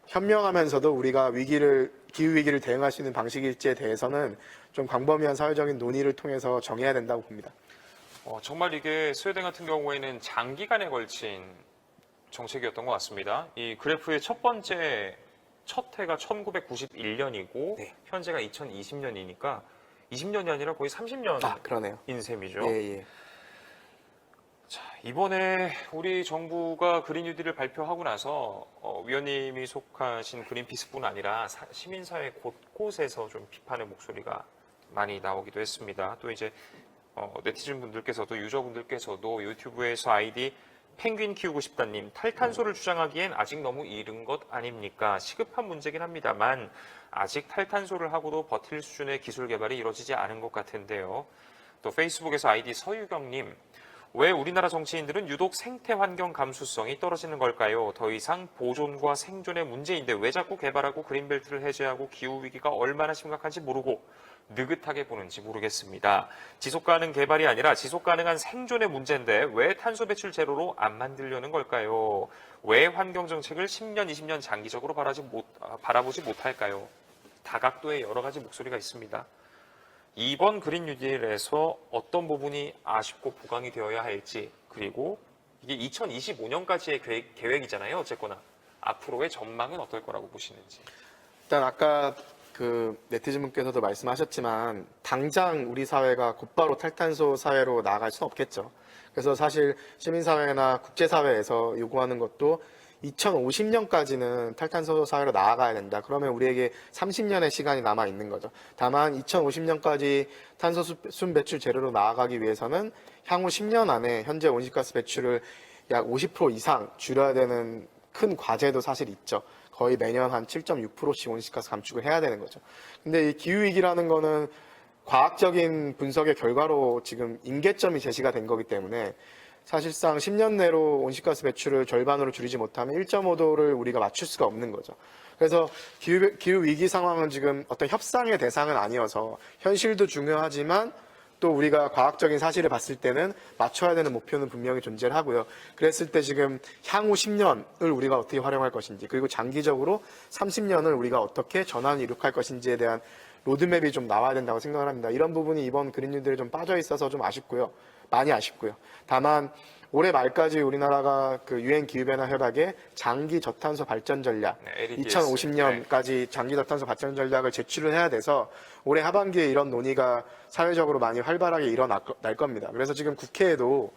현명하면서도 우리가 기후 위기를 대응할 수 있는 방식일지에 대해서는 좀 광범위한 사회적인 논의를 통해서 정해야 된다고 봅니다. 정말 이게 스웨덴 같은 경우에는 장기간에 걸친 정책이었던 것 같습니다. 이 그래프의 첫 해가 1991년이고 네. 현재가 2020년이니까 20년이 아니라 거의 30년인 그러네요. 셈이죠. 예. 자, 이번에 우리 정부가 그린 뉴딜을 발표하고 나서 위원님이 속하신 그린피스뿐 아니라 시민사회 곳곳에서 좀 비판의 목소리가 많이 나오기도 했습니다. 또 이제 네티즌 분들께서도 유저분들께서도 유튜브에서 아이디 펭귄 키우고 싶다님 탈탄소를 주장하기엔 아직 너무 이른 것 아닙니까? 시급한 문제긴 합니다만 아직 탈탄소를 하고도 버틸 수준의 기술 개발이 이루어지지 않은 것 같은데요. 또 페이스북에서 아이디 서유경님 왜 우리나라 정치인들은 유독 생태 환경 감수성이 떨어지는 걸까요? 더 이상 보존과 생존의 문제인데 왜 자꾸 개발하고 그린벨트를 해제하고 기후위기가 얼마나 심각한지 모르고 느긋하게 보는지 모르겠습니다. 지속가능 개발이 아니라 지속가능한 생존의 문제인데 왜 탄소 배출 제로로 안 만들려는 걸까요? 왜 환경정책을 10년, 20년 장기적으로 바라보지 못할까요? 다각도의 여러 가지 목소리가 있습니다. 이번 그린 뉴딜에서 어떤 부분이 아쉽고 보강이 되어야 할지 그리고 이게 2025년까지의 계획이잖아요. 어쨌거나 앞으로의 전망은 어떨 거라고 보시는지. 일단 아까 그 네티즌분께서도 말씀하셨지만 당장 우리 사회가 곧바로 탈탄소 사회로 나아갈 수는 없겠죠. 그래서 사실 시민사회나 국제사회에서 요구하는 것도 2050년까지는 탈탄소 사회로 나아가야 된다. 그러면 우리에게 30년의 시간이 남아 있는 거죠. 다만 2050년까지 탄소 순 배출 제로로 나아가기 위해서는 향후 10년 안에 현재 온실가스 배출을 약 50% 이상 줄여야 되는 큰 과제도 사실 있죠. 거의 매년 한 7.6%씩 온실가스 감축을 해야 되는 거죠. 근데 이 기후위기라는 거는 과학적인 분석의 결과로 지금 임계점이 제시가 된 거기 때문에 사실상 10년 내로 온실가스 배출을 절반으로 줄이지 못하면 1.5도를 우리가 맞출 수가 없는 거죠. 그래서 기후위기 상황은 지금 어떤 협상의 대상은 아니어서 현실도 중요하지만 또 우리가 과학적인 사실을 봤을 때는 맞춰야 되는 목표는 분명히 존재를 하고요. 그랬을 때 지금 향후 10년을 우리가 어떻게 활용할 것인지 그리고 장기적으로 30년을 우리가 어떻게 전환을 이룩할 것인지에 대한 로드맵이 좀 나와야 된다고 생각을 합니다. 이런 부분이 이번 그린 뉴딜에 좀 빠져 있어서 좀 아쉽고요. 많이 아쉽고요. 다만 올해 말까지 우리나라가 그 유엔 기후변화 협약에 장기 저탄소 발전 전략, LEDS. 2050년까지 장기 저탄소 발전 전략을 제출을 해야 돼서 올해 하반기에 이런 논의가 사회적으로 많이 활발하게 일어날 겁니다. 그래서 지금 국회에도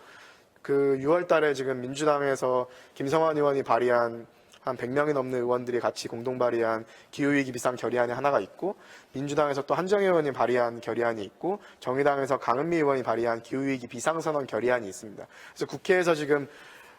그 6월 달에 지금 민주당에서 김성환 의원이 발의한 한 100명이 넘는 의원들이 같이 공동 발의한 기후위기 비상 결의안이 하나가 있고 민주당에서 또 한정희 의원이 발의한 결의안이 있고 정의당에서 강은미 의원이 발의한 기후위기 비상선언 결의안이 있습니다. 그래서 국회에서 지금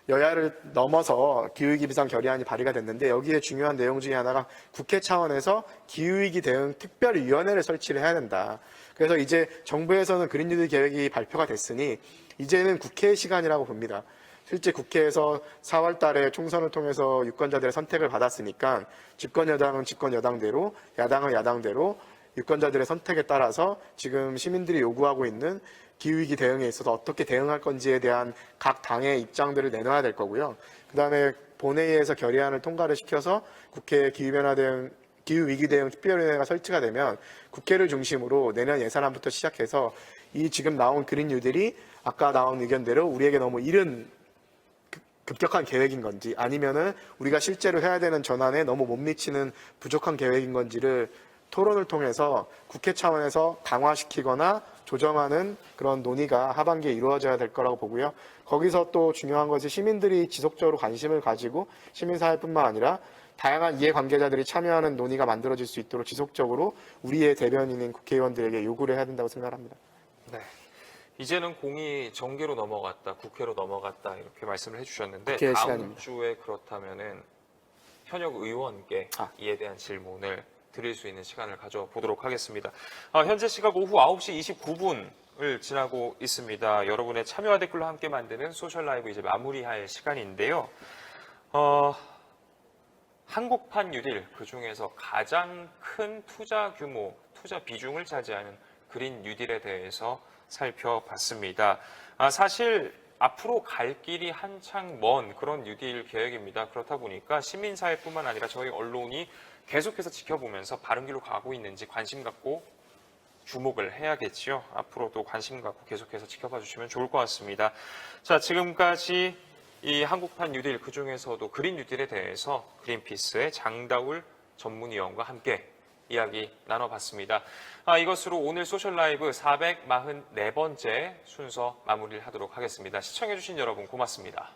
여야를 넘어서 기후위기 비상 결의안이 발의가 됐는데 여기에 중요한 내용 중에 하나가 국회 차원에서 기후위기 대응 특별위원회를 설치를 해야 된다. 그래서 이제 정부에서는 그린 뉴딜 계획이 발표가 됐으니 이제는 국회의 시간이라고 봅니다. 실제 국회에서 4월 달에 총선을 통해서 유권자들의 선택을 받았으니까 집권 여당은 집권 여당대로, 야당은 야당대로 유권자들의 선택에 따라서 지금 시민들이 요구하고 있는 기후위기 대응에 있어서 어떻게 대응할 건지에 대한 각 당의 입장들을 내놔야 될 거고요. 그다음에 본회의에서 결의안을 통과를 시켜서 국회 기후위기 대응 특별위원회가 설치가 되면 국회를 중심으로 내년 예산안부터 시작해서 이 지금 나온 그린 뉴딜이 아까 나온 의견대로 우리에게 너무 이른 급격한 계획인 건지 아니면은 우리가 실제로 해야 되는 전환에 너무 못 미치는 부족한 계획인 건지를 토론을 통해서 국회 차원에서 강화시키거나 조정하는 그런 논의가 하반기에 이루어져야 될 거라고 보고요. 거기서 또 중요한 것이 시민들이 지속적으로 관심을 가지고 시민사회뿐만 아니라 다양한 이해관계자들이 참여하는 논의가 만들어질 수 있도록 지속적으로 우리의 대변인인 국회의원들에게 요구를 해야 된다고 생각합니다. 네. 이제는 공이 정계로 넘어갔다, 국회로 넘어갔다 이렇게 말씀을 해주셨는데 국회의 다음 시간입니다. 주에 그렇다면은 현역 의원께 이에 대한 질문을 드릴 수 있는 시간을 가져보도록 하겠습니다. 현재 시각 오후 9시 29분을 지나고 있습니다. 여러분의 참여와 댓글로 함께 만드는 소셜 라이브 이제 마무리할 시간인데요. 한국판 뉴딜 그중에서 가장 큰 투자 규모, 투자 비중을 차지하는 그린 뉴딜에 대해서 살펴봤습니다. 사실 앞으로 갈 길이 한창 먼 그런 뉴딜 계획입니다. 그렇다 보니까 시민사회뿐만 아니라 저희 언론이 계속해서 지켜보면서 바른 길로 가고 있는지 관심 갖고 주목을 해야겠지요. 앞으로도 관심 갖고 계속해서 지켜봐 주시면 좋을 것 같습니다. 자, 지금까지 이 한국판 뉴딜 그중에서도 그린 뉴딜에 대해서 그린피스의 장다울 전문위원과 함께 이야기 나눠봤습니다. 이것으로 오늘 소셜 라이브 444번째 순서 마무리를 하도록 하겠습니다. 시청해주신 여러분 고맙습니다.